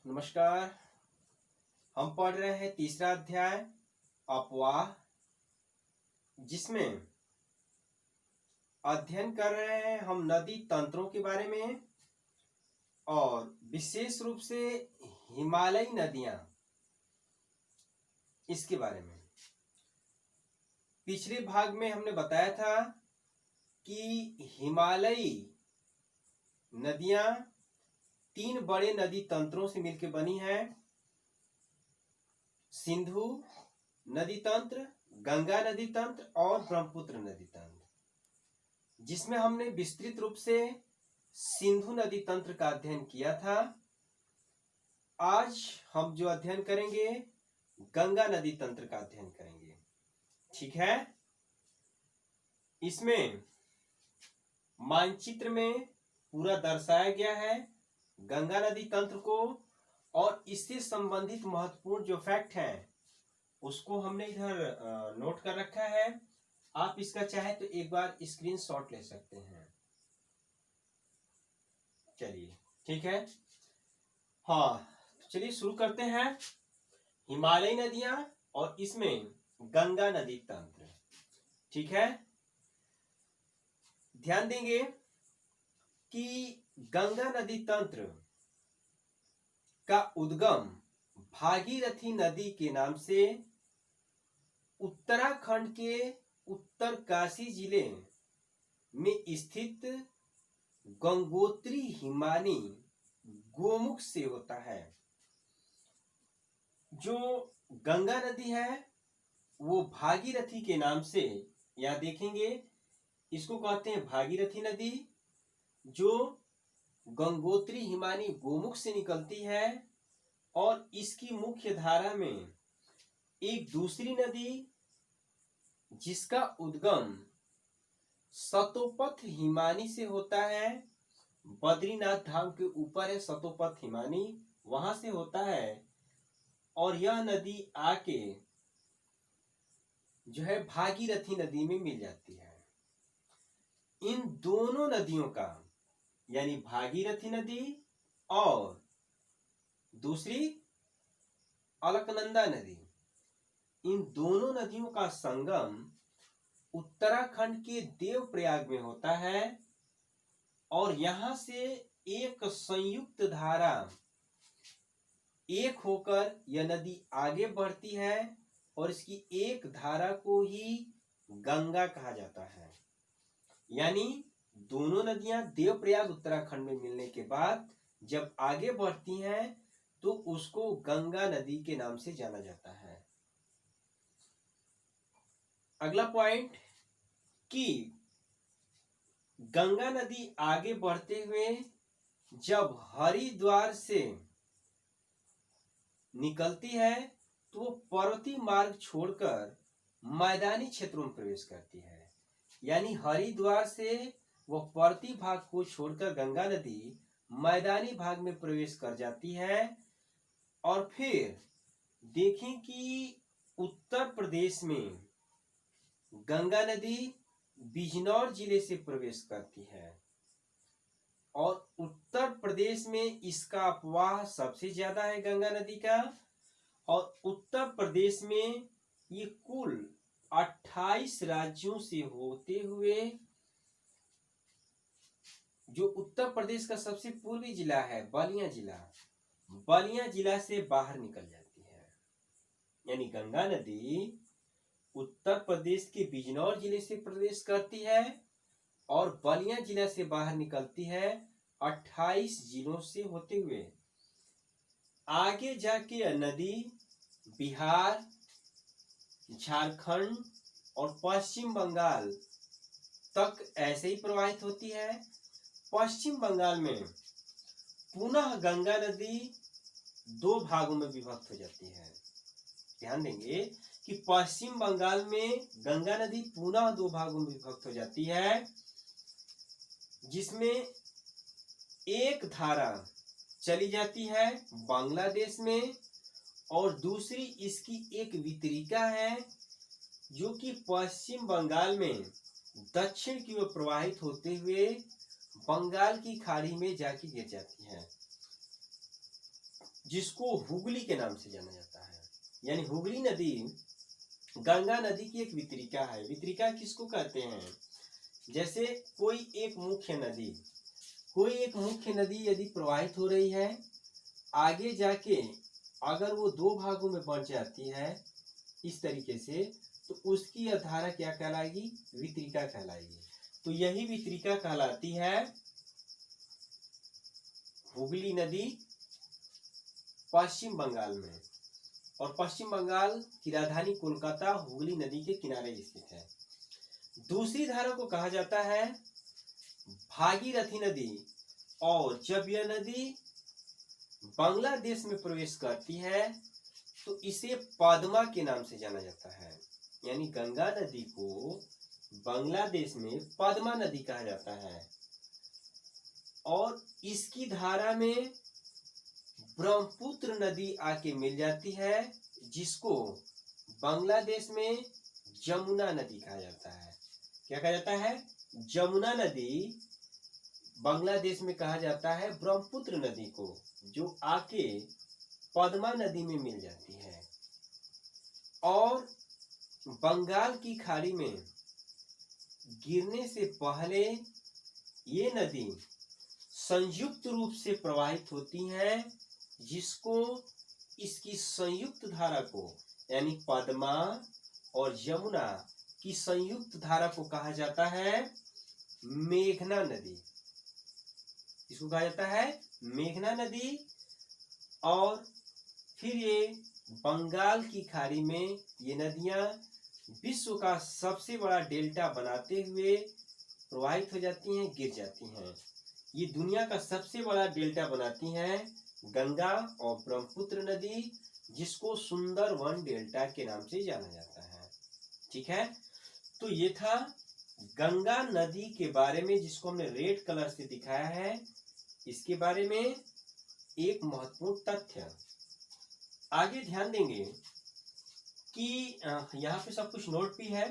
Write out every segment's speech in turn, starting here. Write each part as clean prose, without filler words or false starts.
नमस्कार। हम पढ़ रहे हैं तीसरा अध्याय अपवाह, जिसमें अध्ययन कर रहे हैं हम नदी तंत्रों के बारे में और विशेष रूप से हिमालयी नदियां, इसके बारे में। पिछले भाग में हमने बताया था कि हिमालयी नदियां तीन बड़े नदी तंत्रों से मिलकर बनी हैं: सिंधु नदी तंत्र, गंगा नदी तंत्र और ब्रह्मपुत्र नदी तंत्र, जिसमें हमने विस्तृत रूप से सिंधु नदी तंत्र का अध्ययन किया था। आज हम जो अध्ययन करेंगे गंगा नदी तंत्र का अध्ययन करेंगे। ठीक है। इसमें मानचित्र में पूरा दर्शाया गया है गंगा नदी तंत्र को, और इससे संबंधित महत्वपूर्ण जो फैक्ट हैं उसको हमने इधर नोट कर रखा है। आप इसका चाहे तो एक बार स्क्रीनशॉट ले सकते हैं। चलिए, ठीक है। हाँ, चलिए शुरू करते हैं। हिमालयी नदियां और इसमें गंगा नदी तंत्र। ठीक है। ध्यान देंगे कि गंगा नदी तंत्र का उद्गम भागीरथी नदी के नाम से उत्तराखंड के उत्तरकाशी जिले में स्थित गंगोत्री हिमानी गोमुख से होता है। जो गंगा नदी है वो भागीरथी के नाम से, या देखेंगे इसको कहते हैं भागीरथी नदी, जो गंगोत्री हिमानी गोमुख से निकलती है। और इसकी मुख्य धारा में एक दूसरी नदी जिसका उद्गम सतोपथ हिमानी से होता है, बद्रीनाथ धाम के ऊपर है सतोपथ हिमानी, वहां से होता है। और यह नदी आके जो है भागीरथी नदी में मिल जाती है। इन दोनों नदियों का, यानी भागीरथी नदी और दूसरी अलकनंदा नदी, इन दोनों नदियों का संगम उत्तराखंड के देवप्रयाग में होता है। और यहां से एक संयुक्त धारा एक होकर यह नदी आगे बढ़ती है और इसकी एक धारा को ही गंगा कहा जाता है। यानी दोनों नदियां देवप्रयाग उत्तराखंड में मिलने के बाद जब आगे बढ़ती हैं तो उसको गंगा नदी के नाम से जाना जाता है। अगला पॉइंट कि गंगा नदी आगे बढ़ते हुए जब हरिद्वार से निकलती है तो वो पर्वतीय मार्ग छोड़कर मैदानी क्षेत्रों में प्रवेश करती है। यानी हरिद्वार से वह पर्वतीय भाग को छोड़कर गंगा नदी मैदानी भाग में प्रवेश कर जाती है। और फिर देखें कि उत्तर प्रदेश में गंगा नदी बिजनौर जिले से प्रवेश करती है। और उत्तर प्रदेश में इसका अपवाह सबसे ज्यादा है गंगा नदी का। और उत्तर प्रदेश में ये कुल 28 राज्यों से होते हुए जो उत्तर प्रदेश का सबसे पूर्वी जिला है बलिया जिला, बलिया जिला से बाहर निकल जाती है। यानी गंगा नदी उत्तर प्रदेश के बिजनौर जिले से प्रवेश करती है और बलिया जिला से बाहर निकलती है 28 जिलों से होते हुए। आगे जाके यह नदी बिहार, झारखंड और पश्चिम बंगाल तक ऐसे ही प्रवाहित होती है। पश्चिम बंगाल में पुनः गंगा नदी दो भागों में विभक्त हो जाती है। ध्यान देंगे कि पश्चिम बंगाल में गंगा नदी पुनः दो भागों में विभक्त हो जाती है, जिसमें एक धारा चली जाती है बांग्लादेश में और दूसरी इसकी एक वितरिका है जो कि पश्चिम बंगाल में दक्षिण की ओर प्रवाहित होते हुए बंगाल की खाड़ी में जाके गिर जाती है। जिसको हुगली के नाम से जाना जाता है। यानी हुगली नदी गंगा नदी की एक वितरिका है। वितरिका किसको कहते हैं? जैसे कोई एक मुख्य नदी यदि प्रवाहित हो रही है, आगे जाके अगर वो दो भागों में बढ़ जाती है इस तरीके से, तो उसकी यह धारा क्या कहलाएगी? वितरिका कहलाएगी। तो यही वितरिका कहलाती है हुगली नदी पश्चिम बंगाल में। और पश्चिम बंगाल की राजधानी कोलकाता हुगली नदी के किनारे स्थित है। दूसरी धारा को कहा जाता है भागीरथी नदी। और जब यह नदी बांग्लादेश में प्रवेश करती है तो इसे पद्मा के नाम से जाना जाता है। यानी गंगा नदी को बांग्लादेश में पद्मा नदी कहा जाता है। और इसकी धारा में ब्रह्मपुत्र नदी आके मिल जाती है, जिसको बांग्लादेश में जमुना नदी कहा जाता है। क्या कहा जाता है? जमुना नदी बांग्लादेश में कहा जाता है ब्रह्मपुत्र नदी को, जो आके पद्मा नदी में मिल जाती है। और बंगाल की खाड़ी में गिरने से पहले ये नदी संयुक्त रूप से प्रवाहित होती हैं, जिसको इसकी संयुक्त धारा को यानी पद्मा और यमुना की संयुक्त धारा को कहा जाता है मेघना नदी। इसको कहा जाता है मेघना नदी। और फिर ये बंगाल की खाड़ी में ये नदियां विश्व का सबसे बड़ा डेल्टा बनाते हुए प्रवाहित हो जाती हैं, गिर जाती हैं। ये दुनिया का सबसे बड़ा डेल्टा बनाती हैं गंगा और ब्रह्मपुत्र नदी, जिसको सुंदरवन डेल्टा के नाम से जाना जाता है। ठीक है, तो ये था गंगा नदी के बारे में, जिसको हमने रेड कलर से दिखाया है। इसके बारे में एक महत्वपूर्ण तथ्य। आगे ध्यान देंगे कि यहाँ पे सब कुछ नोट भी है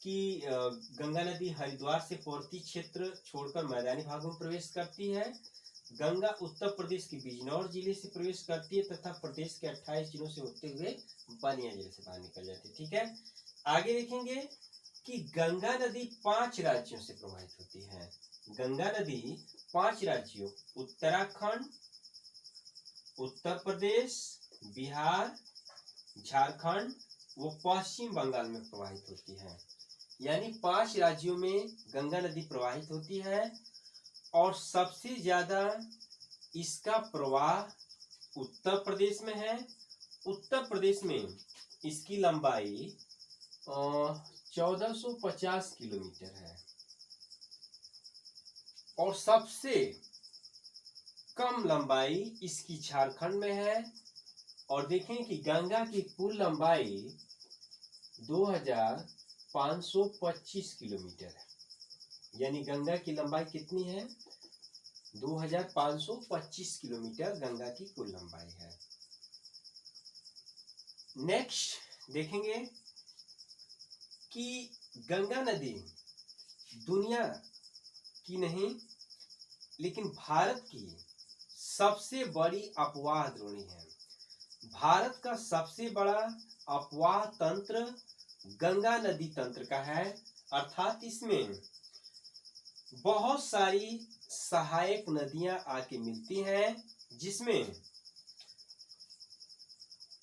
कि गंगा नदी हरिद्वार से पर्वतीय क्षेत्र छोड़कर मैदानी भागों में प्रवेश करती है। गंगा उत्तर प्रदेश के बिजनौर जिले से प्रवेश करती है तथा प्रदेश के 28 जिलों से होते हुए बलिया जिले से बाहर निकल जाती है। ठीक है, आगे देखेंगे कि गंगा नदी 5 राज्यों से प्रवाहित होती है। गंगा नदी 5 राज्यों उत्तराखंड, उत्तर प्रदेश, बिहार, झारखंड व पश्चिम बंगाल में प्रवाहित होती है। यानी 5 राज्यों में गंगा नदी प्रवाहित होती है। और सबसे ज्यादा इसका प्रवाह उत्तर प्रदेश में है। उत्तर प्रदेश में इसकी लंबाई 1450 किलोमीटर है। और सबसे कम लंबाई इसकी झारखंड में है। और देखें कि गंगा की कुल लंबाई 2525 किलोमीटर है। यानी गंगा की लंबाई कितनी है? 2525 किलोमीटर गंगा की कुल लंबाई है। नेक्स्ट देखेंगे कि गंगा नदी दुनिया की नहीं लेकिन भारत की सबसे बड़ी अपवाह द्रोणी है। भारत का सबसे बड़ा अपवाह तंत्र गंगा नदी तंत्र का है। अर्थात इसमें बहुत सारी सहायक नदियां आके मिलती हैं, जिसमें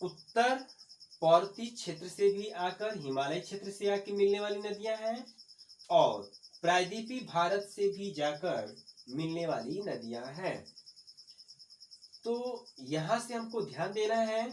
उत्तर पर्वतीय क्षेत्र से भी आकर हिमालय क्षेत्र से आके मिलने वाली नदियां हैं और प्रायद्वीपीय भारत से भी जाकर मिलने वाली नदियां हैं। तो यहां से हमको ध्यान देना है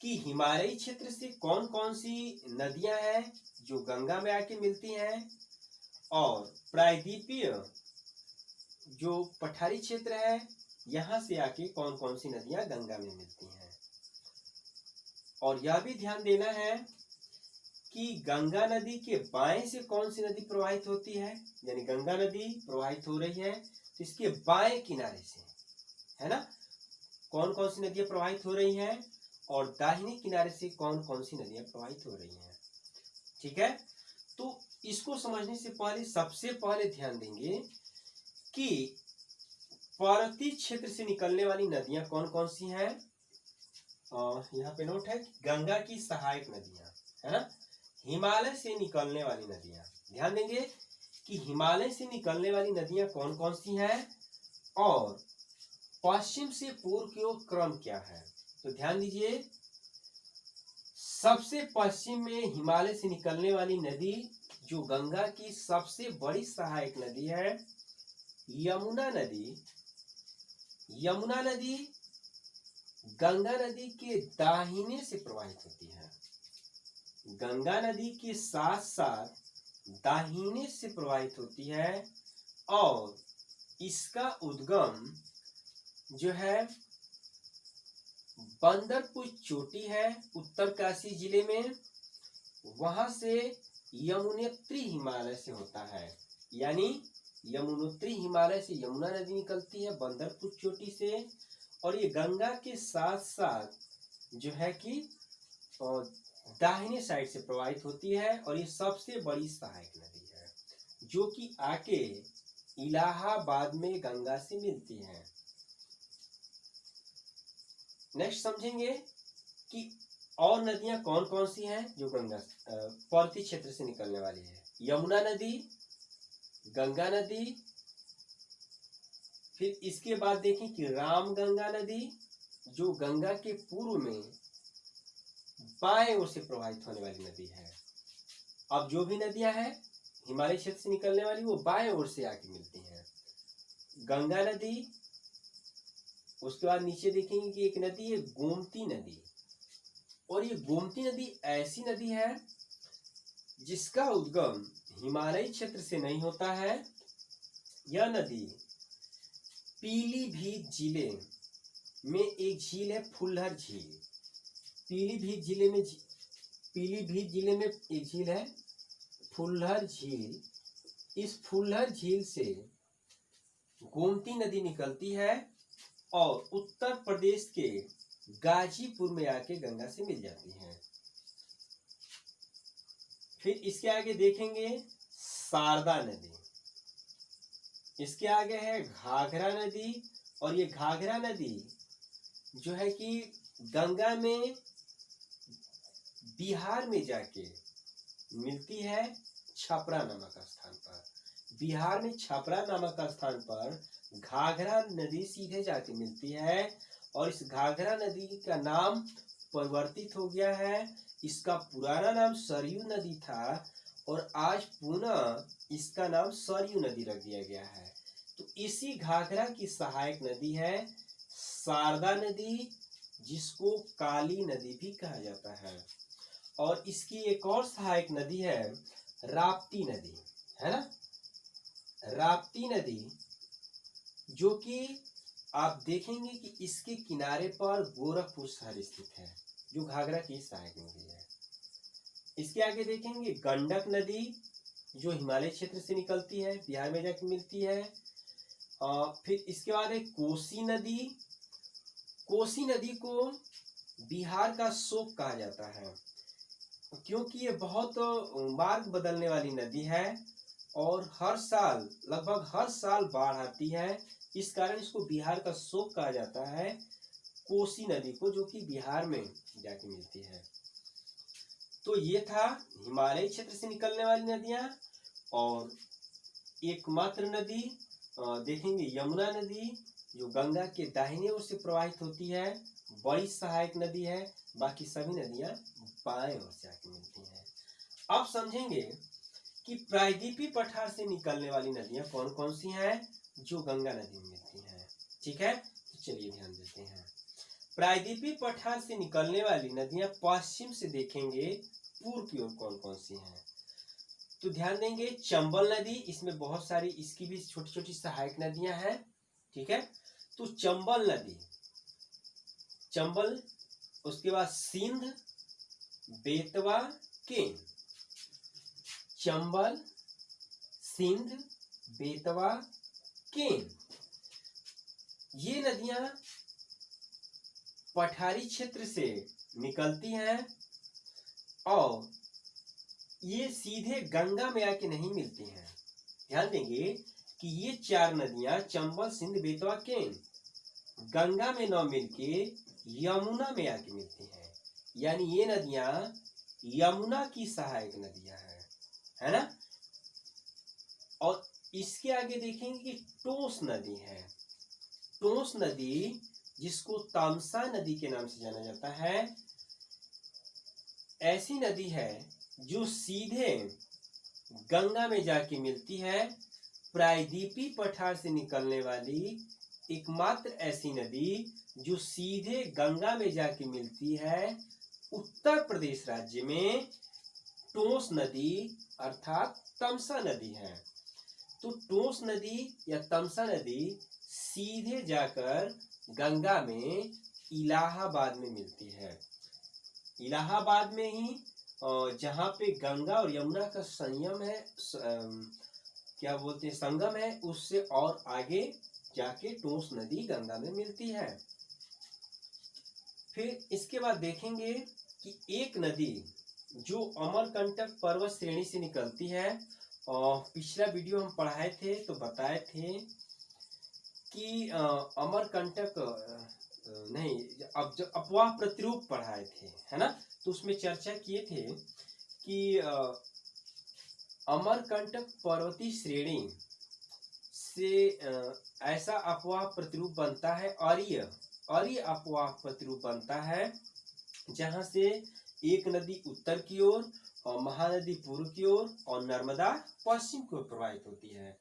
कि हिमालयी क्षेत्र से कौन कौन सी नदियां हैं जो गंगा में आके मिलती हैं, और प्रायद्वीपीय जो पठारी क्षेत्र है यहां से आके कौन कौन सी नदियां गंगा में मिलती हैं। और यह भी ध्यान देना है कि गंगा नदी के बाएं से कौन सी नदी प्रवाहित होती है। यानी गंगा नदी प्रवाहित हो रही है तो इसके बाएं किनारे से, है ना, कौन कौन सी नदियां प्रवाहित हो रही हैं और दाहिने किनारे से कौन कौन सी नदियां प्रवाहित हो रही हैं। ठीक है, तो इसको समझने से पहले सबसे पहले ध्यान देंगे कि पर्वतीय क्षेत्र से निकलने वाली नदियां कौन कौन सी हैं? यहाँ पे नोट है, गंगा की सहायक नदियां, है ना, हिमालय से निकलने वाली नदियां। ध्यान देंगे कि हिमालय से निकलने वाली नदियां कौन कौन सी हैं और पश्चिम से पूर्व की ओर क्रम क्या है। तो ध्यान दीजिए, सबसे पश्चिम में हिमालय से निकलने वाली नदी जो गंगा की सबसे बड़ी सहायक नदी है, यमुना नदी। यमुना नदी गंगा नदी के दाहिने से प्रवाहित होती है। गंगा नदी के साथ साथ दाहिने से प्रवाहित होती है और इसका उद्गम जो है बंदरपुर चोटी है उत्तरकाशी जिले में, वहां से यमुनोत्री हिमालय से होता है। यानी यमुनोत्री हिमालय से यमुना नदी निकलती है बंदरपुर चोटी से, और ये गंगा के साथ साथ जो है कि दाहिने साइड से प्रवाहित होती है और ये सबसे बड़ी सहायक नदी है, जो कि आके इलाहाबाद में गंगा से मिलती है। नेक्स्ट समझेंगे कि और नदियां कौन कौन सी हैं जो गंगा पर्वतीय क्षेत्र से निकलने वाली है। यमुना नदी, गंगा नदी, फिर इसके बाद देखें कि रामगंगा नदी जो गंगा के पूर्व में बाएं ओर से प्रवाहित होने वाली नदी है। अब जो भी नदियां हैं हिमालय क्षेत्र से निकलने वाली वो बाएं ओर से आके मिलती हैं। गंगा नदी, उसके बाद नीचे देखेंगे कि एक नदी है गोमती नदी, और ये गोमती नदी ऐसी नदी है जिसका उद्गम हिमालय क्षेत्र से नहीं होता है। यह नदी पीलीभीत जिले में एक झील है फुल्लर झील। पीलीभीत जिले में एक झील है फुल्लर झील। इस फुल्लर झील से गोमती नदी निकलती है और उत्तर प्रदेश के गाजीपुर में आके गंगा से मिल जाती है। फिर इसके आगे देखेंगे शारदा नदी, इसके आगे है घाघरा नदी, और ये घाघरा नदी जो है कि गंगा में बिहार में जाके मिलती है छपरा नामक स्थान पर। बिहार में छपरा नामक स्थान पर घाघरा नदी सीधे जाके मिलती है, और इस घाघरा नदी का नाम परिवर्तित हो गया है। इसका पुराना नाम सरयू नदी था और आज पुनः इसका नाम सरयू नदी रख दिया गया है। तो इसी घाघरा की सहायक नदी है शारदा नदी, जिसको काली नदी भी कहा जाता है। और इसकी एक और सहायक नदी है राप्ती नदी, है ना। राप्ती नदी जो कि आप देखेंगे कि इसके किनारे पर गोरखपुर शहर स्थित है, जो घाघरा की सहायक नदी है। इसके आगे देखेंगे गंडक नदी जो हिमालय क्षेत्र से निकलती है, बिहार में जाकर मिलती है। फिर इसके बाद है कोसी नदी। कोसी नदी को बिहार का शोक कहा जाता है, क्योंकि ये बहुत मार्ग बदलने वाली नदी है और हर साल लगभग हर साल बाढ़ आती है। इस कारण इसको बिहार का शोक कहा जाता है, कोसी नदी को, जो कि बिहार में जाके मिलती है। तो ये था हिमालय क्षेत्र से निकलने वाली नदियां। और एकमात्र नदी देखेंगे यमुना नदी, जो गंगा के दाहिने ओर से प्रवाहित होती है, बड़ी सहायक नदी है। बाकी सभी नदियां बाएं ओर से आके मिलती हैं। अब समझेंगे कि प्रायद्वीपीय पठार से निकलने वाली नदियां कौन कौन सी हैं जो गंगा नदी में मिलती हैं। ठीक है, तो चलिए ध्यान देते हैं। प्रायद्वीपीय पठार से निकलने वाली नदियां पश्चिम से देखेंगे पूर्व की ओर कौन कौन सी हैं। तो ध्यान देंगे चंबल नदी, इसमें बहुत सारी इसकी भी छोटी छोटी सहायक नदियां हैं। ठीक है, तो चंबल नदी, चंबल, उसके बाद सिंध, बेतवा, केन। चंबल, सिंध, बेतवा, केन, ये नदियां पठारी क्षेत्र से निकलती हैं और ये सीधे गंगा में आके नहीं मिलती हैं। ध्यान देंगे कि ये चार नदियां चंबल, सिंध, बेतवा, केन गंगा में न मिलके यमुना में आके मिलती हैं। यानी ये नदियां यमुना की सहायक नदियां हैं, है ना। और इसके आगे देखेंगे कि टोंस नदी है। टोंस नदी, जिसको तामसा नदी के नाम से जाना जाता है, ऐसी नदी है जो सीधे गंगा में जाके मिलती है। प्रायद्वीपीय पठार से निकलने वाली एकमात्र ऐसी नदी जो सीधे गंगा में जाके मिलती है उत्तर प्रदेश राज्य में टोंस नदी अर्थात तमसा नदी है। तो टोंस नदी या तमसा नदी सीधे जाकर गंगा में इलाहाबाद में मिलती है। इलाहाबाद में ही जहाँ पे गंगा और यमुना का संयम है, क्या बोलते हैं, संगम है, उससे और आगे जाके टोंस नदी गंगा में मिलती है। फिर इसके बाद देखेंगे कि एक नदी जो अमरकंटक पर्वत श्रेणी से निकलती है, और पिछला वीडियो हम पढ़ाए थे तो बताए थे कि अमरकंटक नहीं, अब जो अपवाह प्रतिरूप पढ़ाए थे, है ना, तो उसमें चर्चा किए थे कि अमरकंटक पर्वतीय श्रेणी से ऐसा अपवाह प्रतिरूप बनता है, आर्य अपवाह प्रतिरूप बनता है, जहां से एक नदी उत्तर की ओर और महानदी पूर्व की ओर और नर्मदा पश्चिम की ओर प्रवाहित होती है।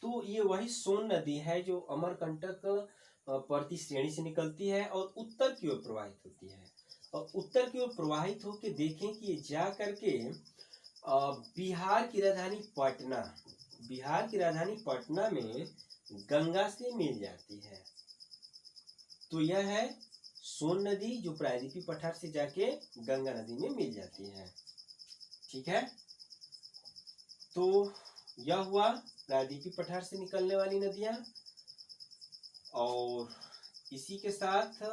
तो ये वही सोन नदी है जो अमरकंटक पर्वतीय श्रेणी से निकलती है और उत्तर की ओर प्रवाहित होती है। और उत्तर की ओर प्रवाहित होकर देखें कि ये जा करके बिहार की राजधानी पटना में गंगा से मिल जाती है। तो यह है सोन नदी जो प्रायद्वीपीय पठार से जाके गंगा नदी में मिल जाती है। ठीक है, तो यह हुआ प्रायद्वीपीय पठार से निकलने वाली नदियां। और इसी के साथ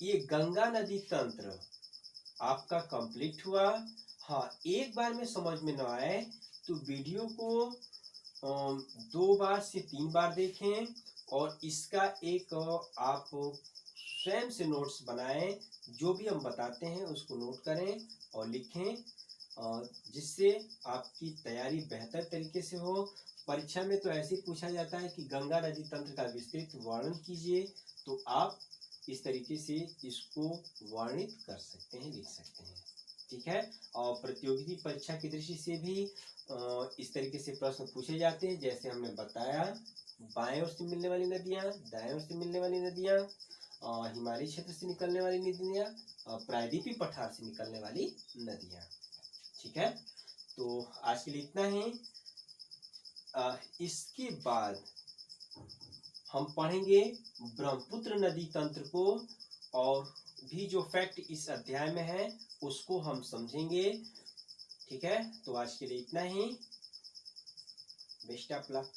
ये गंगा नदी तंत्र आपका कंप्लीट हुआ। हाँ, एक बार में समझ में न आए तो वीडियो को 2 बार से 3 बार देखें और इसका एक आप स्वयं से नोट्स बनाएं। जो भी हम बताते हैं उसको नोट करें और लिखें, जिससे आपकी तैयारी बेहतर तरीके से हो। परीक्षा में तो ऐसे ही पूछा जाता है कि गंगा नदी तंत्र का विस्तृत वर्णन कीजिए, तो आप इस तरीके से इसको वर्णित कर सकते हैं, लिख सकते हैं। ठीक है, और प्रतियोगिता परीक्षा की दृष्टि से भी इस तरीके से प्रश्न पूछे जाते हैं, जैसे हमने बताया, बाएं ओर से मिलने वाली नदियां, दाएं ओर से मिलने वाली नदियां, हिमालय क्षेत्र से निकलने वाली नदियां, प्रायद्वीपीय पठार से निकलने वाली नदियां। ठीक है, तो आज के लिए इतना ही। इसके बाद हम पढ़ेंगे ब्रह्मपुत्र नदी तंत्र को, और भी जो फैक्ट इस अध्याय में है उसको हम समझेंगे। ठीक है, तो आज के लिए इतना ही। Best of luck.